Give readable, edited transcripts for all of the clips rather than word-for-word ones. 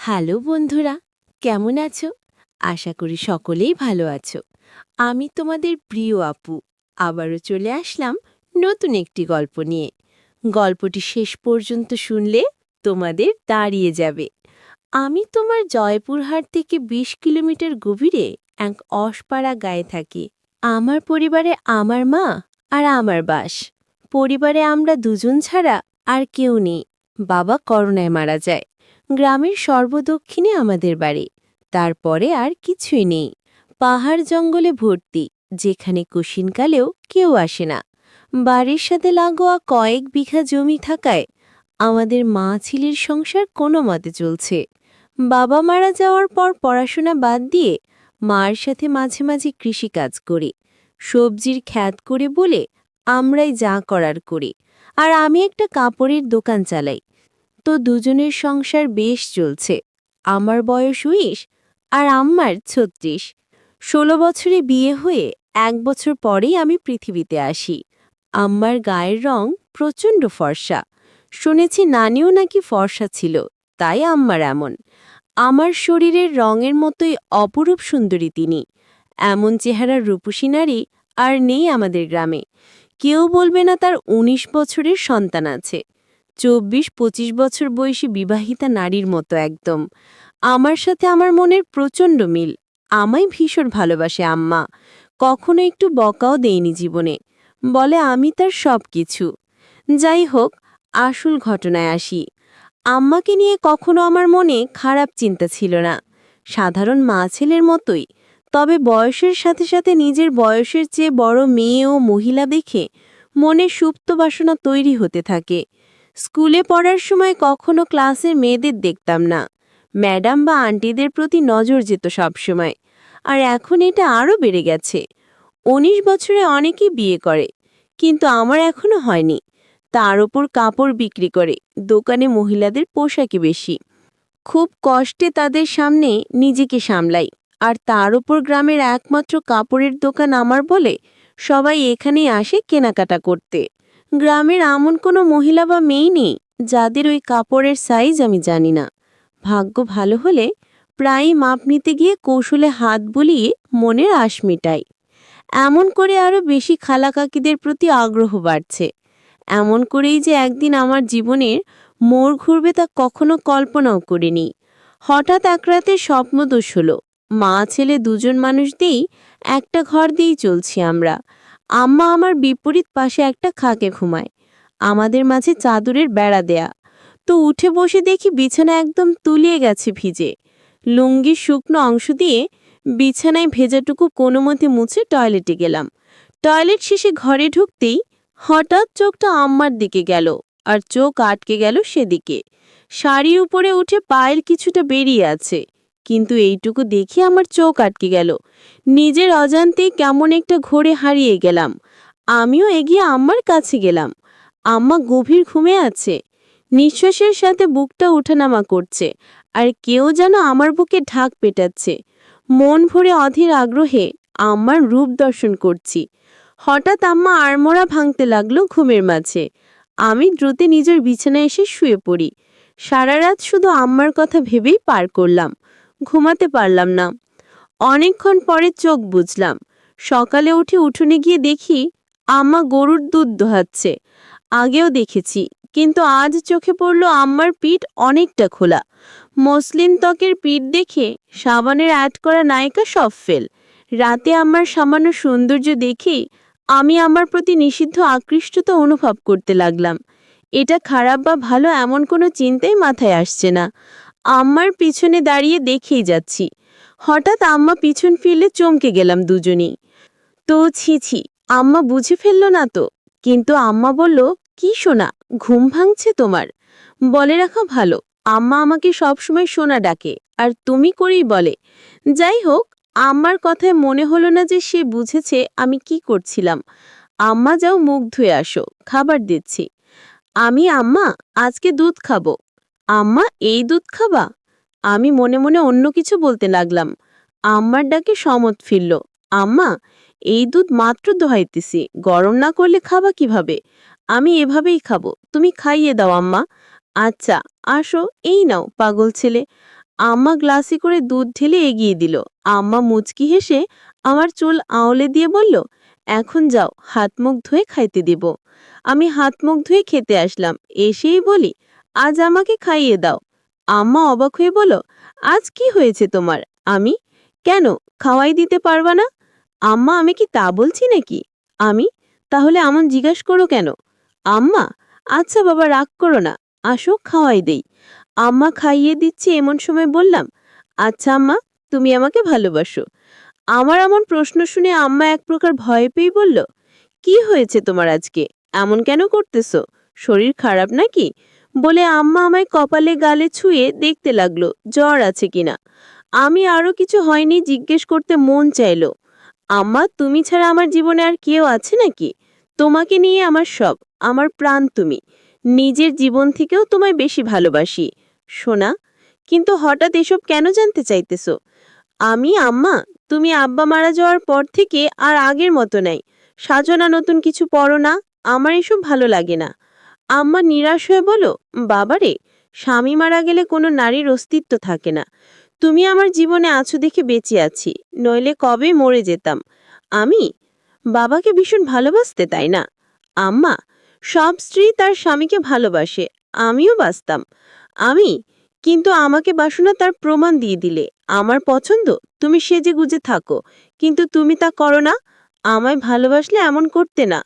Hello বন্ধুরা, কেমন আছো? আশা করি সকলেই ভালো আছো। আমি তোমাদের প্রিয় আপু আবারও চলে আসলাম নতুন একটি গল্প নিয়ে। গল্পটি শেষ পর্যন্ত শুনলে তোমাদের দাঁড়িয়ে যাবে। আমি তোমার জয়পুরহাট থেকে ২০ কিলোমিটার গভীরে এক অসপাড়া গায়ে থাকি। আমার পরিবারে আমার মা আর আমার বাস। পরিবারে আমরা দুজন ছাড়া আর কেউ নেই। বাবা করোনায় মারা যায়। গ্রামের সর্বদক্ষিণে আমাদের বাড়ি। তারপরে আর কিছুই নেই। পাহাড় জঙ্গলে ভর্তি, যেখানে কশিনকালেও কেউ আসে না। বাড়ির সাথে লাগোয়া কয়েক বিঘা জমি থাকায় আমাদের মা ছেলের সংসার কোনো মতে চলছে। বাবা মারা যাওয়ার পর পড়াশোনা বাদ দিয়ে মার সাথে মাঝে মাঝে কৃষিকাজ করি। সবজির খ্যাত করে বলে আমরাই যা করার করি। আর আমি একটা কাপড়ের দোকান চালাই। তো দুজনের সংসার বেশ চলছে। আমার বয়স ১৯ আর আম্মার ৩৬। ১৬ বছরে বিয়ে হয়ে ১ বছর পরেই আমি পৃথিবীতে আসি। আম্মার গায়ের রং প্রচণ্ড ফর্সা। শুনেছি নানিও নাকি ফর্সা ছিল, তাই আম্মার এমন। আমার শরীরের রঙের মতোই অপরূপ সুন্দরী তিনি। এমন চেহারার রূপসী নারী আর নেই আমাদের গ্রামে। কেউ বলবে না তার ১৯ বছরের সন্তান আছে। ২৪-২৫ বছর বয়সী বিবাহিতা নারীর মতো একদম। আমার সাথে আমার মনের প্রচণ্ড মিল। আমায় ভীষণ ভালোবাসে আম্মা। কখনো একটু বকাও দেয়নি জীবনে। বলে আমি তার সব কিছু। যাই হোক, আসল ঘটনায় আসি। আম্মাকে নিয়ে কখনো আমার মনে খারাপ চিন্তা ছিল না। সাধারণ মা ছেলের মতোই। তবে বয়সের সাথে সাথে নিজের বয়সের চেয়ে বড় মেয়ে ও মহিলা দেখে মনে সুপ্ত বাসনা তৈরি হতে থাকে। স্কুলে পড়ার সময় কখনো ক্লাসের মেয়েদের দেখতাম না। ম্যাডাম বা আন্টিদের প্রতি নজর যেত সবসময়। আর এখন এটা আরও বেড়ে গেছে। ১৯ বছরে অনেকেই বিয়ে করে, কিন্তু আমার এখনো হয়নি। তার ওপর কাপড় বিক্রি করে, দোকানে মহিলাদের পোশাকই বেশি। খুব কষ্টে তাদের সামনে নিজেকে সামলাই। আর তার ওপর গ্রামের একমাত্র কাপড়ের দোকান আমার বলে সবাই এখানেই আসে কেনাকাটা করতে। গ্রামের এমন কোনো মহিলা বা মেয়ে নেই যাদের ওই কাপড়ের সাইজ আমি জানি না। ভাগ্য ভালো হলে প্রায়ই মাপ নিতে গিয়ে কৌশলে হাত বুলিয়ে মনের আশ মেটাই। এমন করে আরও বেশি খালা কাকিদের প্রতি আগ্রহ বাড়ছে। এমন করেই যে একদিন আমার জীবনের মোড় ঘুরবে তা কখনো কল্পনাও করিনি। হঠাৎ এক রাতে স্বপ্নদোষ হলো। মা ছেলে দুজন মানুষ দিয়েই একটা ঘর দিয়েই চলছি আমরা। আম্মা আমার বিপরীত পাশে একটা খাকে ঘুমায়। আমাদের মাঝে চাদরের বেড়া দেয়া। তো উঠে বসে দেখি বিছানা একদম তুলিয়ে গেছে ভিজে। লুঙ্গির শুকনো অংশ দিয়ে বিছানায় ভেজাটুকু কোনো মতে মুছে টয়লেটে গেলাম। টয়লেট শেষে ঘরে ঢুকতেই হঠাৎ চোখটা আম্মার দিকে গেল, আর চোখ আটকে গেল সেদিকে। শাড়ি উপরে উঠে পায়ের কিছুটা বেরিয়ে আছে, কিন্তু এইটুকু দেখে আমার চোখ আটকে গেল। নিজের অজান্তেই কেমন একটা ঘোরে হারিয়ে গেলাম। আমিও এগিয়ে আম্মার কাছে গেলাম। আম্মা গভীর ঘুমে আছে। নিঃশ্বাসের সাথে বুকটা ওঠানামা করছে, আর কেউ যেন আমার বুকে ঢাক পেটাচ্ছে। মন ভরে অধীর আগ্রহে আম্মার রূপ দর্শন করছি। হঠাৎ আম্মা আড়মোড়া ভাঙতে লাগলো ঘুমের মাঝে। আমি দ্রুত নিজের বিছানায় এসে শুয়ে পড়ি। সারা রাত শুধু আম্মার কথা ভেবেই পার করলাম। ঘুমাতে পারলাম না। অনেকক্ষণ পরে চোখ বুজলাম। সকালে উঠে উঠোনে গিয়ে দেখি আম্মা গরুর দুধ দোহাচ্ছে। আগেও দেখেছি, কিন্তু আজ চোখে পড়ল আম্মার পিঠ অনেকটা খোলা। মসলিন ত্বকের পিঠ দেখে সাবানের অ্যাড করা নায়িকা সব ফেল। রাতে আম্মার সামান্য সৌন্দর্য দেখেই আমি আমার প্রতি নিষিদ্ধ আকৃষ্টতা অনুভব করতে লাগলাম। এটা খারাপ বা ভালো এমন কোনো চিন্তাই মাথায় আসছে না। আম্মার পিছনে দাঁড়িয়ে দেখেই যাচ্ছি। হঠাৎ আম্মা পিছন ফিরলে চমকে গেলাম দুজনেই। তো ছি, আম্মা বুঝে ফেলল না তো? কিন্তু আম্মা বলল, কি সোনা, ঘুম ভাঙছে তোমার? বলে রাখা ভালো, আম্মা আমাকে সবসময় সোনা ডাকে, আর তুমি করেই বলে। যাই হোক, আম্মার কথায় মনে হলো না যে সে বুঝেছে আমি কি করছিলাম। আম্মা যাও, মুখ ধুয়ে আসো, খাবার দিচ্ছি। আমি আম্মা আজকে দুধ খাবো। আম্মা এই দুধ খাবা? আমি মনে মনে অন্য কিছু বলতে লাগলাম। আম্মার ডাকে সমত ফিরল। আম্মা এই দুধ মাত্র দোহাইতেছি, গরম না করলে খাবা কিভাবে? আমি এভাবেই খাবো, তুমি খাইয়ে দাও আম্মা। আচ্ছা আসো, এই নাও পাগল ছেলে। আম্মা গ্লাসে করে দুধ ঢেলে এগিয়ে দিল। আম্মা মুচকি হেসে আমার চুল আঁওলে দিয়ে বলল, এখন যাও, হাত মুখ ধুয়ে খাইতে দেব। আমি হাত মুখ ধুয়ে খেতে আসলাম। এসেই বলি, আজ আমাকে খাইয়ে দাও। আম্মা অবাক হয়ে বলল, আজ কি হয়েছে তোমার? আমি, কেন, খাওয়াই দিতে পারবা না? আম্মা, আমি কি তা বলছি নাকি? আমি, তাহলে এমন জিজ্ঞাস করো কেন? আম্মা, আচ্ছা বাবা, রাগ করো না, আসো খাওয়াই দেই। আম্মা খাইয়ে দিচ্ছে এমন সময় বললাম, আচ্ছা আম্মা, তুমি আমাকে ভালোবাসো? আমার এমন প্রশ্ন শুনে আম্মা এক প্রকার ভয় পেয়ে বলল, কি হয়েছে তোমার আজকে? এমন কেন করতেছো? শরীর খারাপ নাকি? বলে আম্মা আমায় কপালে গালে ছুঁয়ে দেখতে লাগলো জ্বর আছে কিনা। আমি আরো কিছু হয়নি জিজ্ঞেস করতে মন চাইলো, আম্মা, তুমি ছাড়া আমার জীবনে আর কেউ আছে নাকি? তোমাকে নিয়ে আমার সব, আমার প্রাণ তুমি। নিজের জীবন থেকেও তোমায় বেশি ভালোবাসি সোনা। কিন্তু হঠাৎ এসব কেন জানতে চাইতেছো? আমি, আম্মা, তুমি আব্বা মারা যাওয়ার পর থেকে আর আগের মতো নাই। সাজনা নতুন কিছু পড়ো না, আমার এসব ভালো লাগে না। আম্মা নিরাশ হয়ে বলো, বাবারে, স্বামী মারা গেলে কোনো নারীর অস্তিত্ব থাকে না। তুমি আমার জীবনে আছো দেখে বেঁচে আছি, নইলে কবে মরে যেতাম। আমি, বাবাকে ভীষণ ভালোবাসতে তাই না? আম্মা, সব স্ত্রী তার স্বামীকে ভালোবাসে, আমিও বাসতাম। আমি, কিন্তু আমাকে বাসো না তার প্রমাণ দিয়ে দিলে। আমার পছন্দ তুমি সেজে গুজে থাকো, কিন্তু তুমি তা করো না। আমায় ভালোবাসলে এমন করতে না।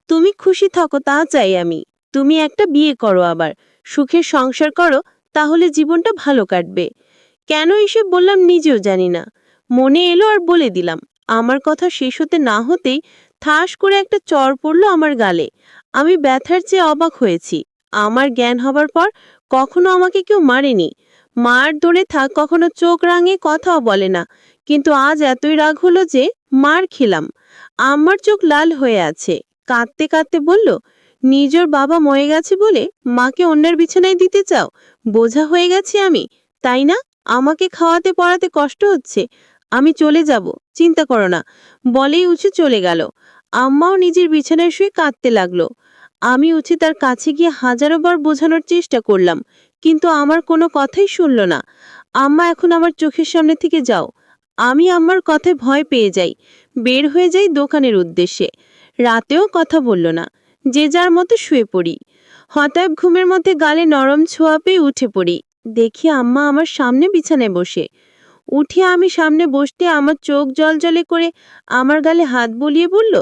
তুমি খুশি থাকো তা চাই আমি। তুমি একটা বিয়ে করো, আবার সুখের সংসার করো, তাহলে জীবনটা ভালো কাটবে। কেন এসব বললাম নিজেও জানি না। মনে এলো আর বলে দিলাম। আমার কথা শেষ হতে না হতেই ঠাস করে একটা চড় পড়ল আমার গালে। আমি ব্যথার চেয়ে অবাক হয়েছি। আমার জ্ঞান হবার পর কখনো আমাকে কেউ মারেনি। মার ধরে থাক, কখনো চোখ রাঙে কথাও বলে না, কিন্তু আজ এতই রাগ হলো যে মার খেলাম। আমার চোখ লাল হয়ে আছে। কাঁদতে কাঁদতে বলল, নিজের বাবা মরে গেছে বলে মাকে অন্যের বিছানায় দিতে চাও? বোঝা হয়ে গেছি আমি, তাই না? আমাকে খাওয়াতে পড়াতে কষ্ট হচ্ছে, আমি চলে যাব, চিন্তা করো না, বলেই উঠে চলে গেল। আম্মাও নিজের বিছানায় শুয়ে কাঁদতে লাগলো। আমি উঠে তার কাছে গিয়ে হাজারো বার বোঝানোর চেষ্টা করলাম, কিন্তু আমার কোনো কথাই শুনল না। আম্মা, এখন আমার চোখের সামনে থেকে যাও। আমি আম্মার কথায় ভয় পেয়ে যাই, বের হয়ে যাই দোকানের উদ্দেশ্যে। রাতেও কথা বলল না, যে যার মতো শুয়ে পড়ি। হঠাৎ ঘুমের মধ্যে গালে নরম ছোঁয়া পেয়ে উঠে পড়ি। দেখি আম্মা আমার সামনে বিছানায় বসে। উঠে আমি সামনে বসতে আমার চোখ জলজলে করে আমার গালে হাত বুলিয়ে বলল,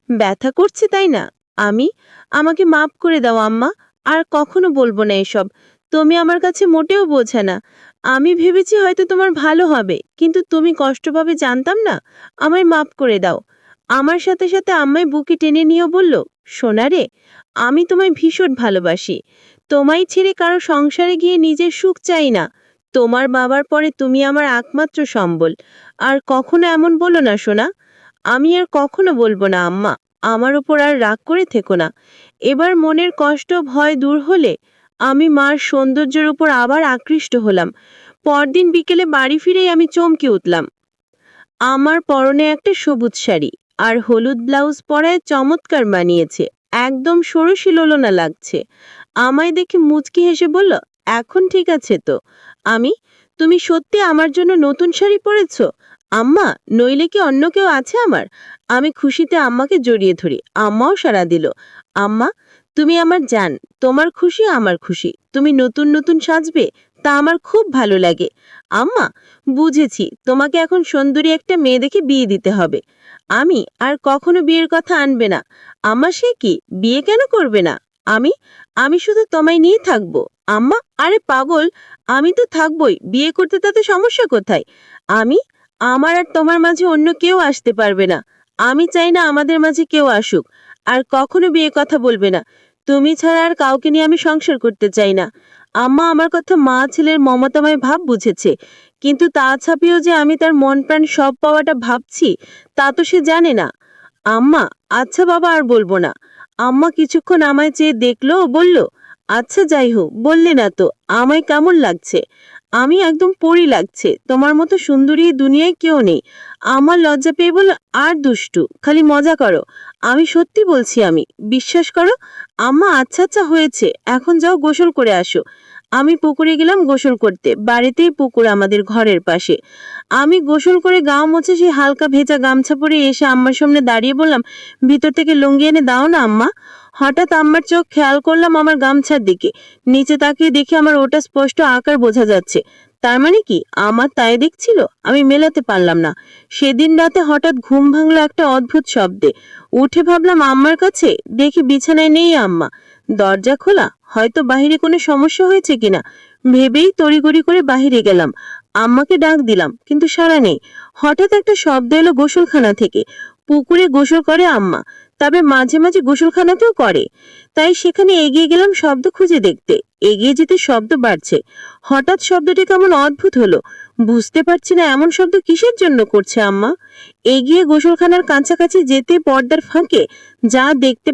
ব্যথা করছে তাই না? আমি, আমাকে মাফ করে দাও আম্মা, আর কখনো বলবো না এসব। তুমি আমার কাছে মোটেও বোঝা না। আমি ভেবেছি হয়তো তোমার ভালো হবে, কিন্তু তুমি কষ্ট পাবে জানতাম না। আমায় মাফ করে দাও। আমার সাথে সাথে আম্মায় বুকে টেনে নিয়ে বলল, সোনা রে, আমি তোমায় ভীষণ ভালোবাসি। তোমায় ছেড়ে কারো সংসারে গিয়ে নিজের সুখ চাই না। তোমার বাবার পরে তুমি আমার একমাত্র সম্বল। আর কখনো এমন বলো না সোনা। আমি আর কখনো বলবো না আম্মা। আমার উপর আর রাগ করে থেকো না। এবার মনের কষ্ট ভয় দূর হলে আমি মার সৌন্দর্যের উপর আবার আকৃষ্ট হলাম। পরদিন বিকেলে বাড়ি ফিরেই আমি চমকে উঠলাম। আমার পরনে একটা সবুজ শাড়ি আর হলুদ ব্লাউজ পরায় চমৎকার মানিয়েছে, একদম সরসিলোলনা লাগছে। আমায় দেখে মুচকি হেসে বলল, এখন ঠিক আছে তো? আমি, তুমি সত্যি আমার জন্য নতুন শাড়ি পরেছ? আম্মা, নইলে কি অন্য কেউ আছে আমার? আমি খুশিতে আম্মাকে জড়িয়ে ধরি। আম্মাও সাড়া দিল। আম্মা, তুমি আমার জান, তোমার খুশি আমার খুশি। তুমি নতুন নতুন সাজবে, তা আমার খুব ভালো লাগে। আম্মা, বুঝেছি, তোমাকে এখন সুন্দরী একটা মেয়ে দেখে বিয়ে দিতে হবে। আমি, আর কখনো বিয়ের কথা আনবে না। আম্মা, সে কি, বিয়ে কেন করবে না? আমি, আমি শুধু তোমায় নিয়ে থাকবো। আম্মা, আরে পাগল, আমি তো থাকবই, বিয়ে করতে তাতে সমস্যা কোথায়? আমি, আমার আর তোমার মাঝে অন্য কেউ আসতে পারবে না। আমি চাই না আমাদের মাঝে কেউ আসুক। আর কখনো বিয়ে কথা বলবে না। তুমি ছাড়া আর কাউকে নিয়ে আমি সংসার করতে চাই না। আম্মা আমার কথা মা ছেলের মমতাময় ভাব বুঝেছে, কিন্তু তা ছাপিয়েও যে আমি তার মন প্রাণ সব পাওয়াটা ভাবছি, তা তো সে জানে না। আম্মা, আচ্ছা বাবা, আর বলবো না। আম্মা কিছুক্ষণ আমায় চেয়ে দেখলো ও বলল, আচ্ছা যাই হোক, বললে না তো আমায় কেমন লাগছে? আমি একদম পরী লাগছে, তোমার মতো সুন্দরী এই দুনিয়ায় কেউ নেই। আমার লজ্জা পেয়ে বলল, আর দুষ্টু, খালি মজা করো। আমি সত্যি বলছি, আমি, বিশ্বাস করো। আম্মা, আচ্ছা আচ্ছা হয়েছে, এখন যাও গোসল করে আসো। আমি পুকুরে গেলাম গোসল করতে। বাড়িতেই পুকুর আমাদের ঘরের পাশে। আমি গোসল করে গা মুছে সেই হালকা ভেজা গামছা পরে এসে আম্মার সামনে দাঁড়িয়ে বললাম, ভিতর থেকে লুঙ্গি এনে দাও না আম্মা। হঠাৎ আম্মার চোখ খেয়াল করলাম আমার গামছার দিকে। নিচে তাকিয়ে দেখি আমার ওটা স্পষ্ট আকার বোঝা যাচ্ছে। তার মানে কি আমার তাই দেখছিল? আমি মেলাতে পারলাম না। সেদিন রাতে হঠাৎ ঘুম ভাঙলো একটা অদ্ভুত শব্দে। উঠে ভাবলাম আম্মার কাছে, দেখি বিছানায় নেই আম্মা। দরজা খোলা, হয়তো বাহিরে কোনো সমস্যা হয়েছে কিনা ভেবেই তড়িঘড়ি করে বাহিরে গেলাম। আম্মাকে ডাক দিলাম, কিন্তু সাড়া নেই। হঠাৎ একটা শব্দ এলো গোসলখানা থেকে। পুকুরে গোসল করে আম্মা, তবে মাঝে মাঝে গোসলখানাতেও করে। তাই সেখানে এগিয়ে গেলাম শব্দ খুঁজে দেখতে। এগিয়ে যেতে শব্দ বাড়ছে। হঠাৎ শব্দটি কেমন অদ্ভুত হলো। বুঝতে পারছি না এমন শব্দ কিসের জন্য করছে আম্মা। এগিয়ে গোসলখানার কাছাকাছি যেতে পর্দার ফাঁকে যা দেখতে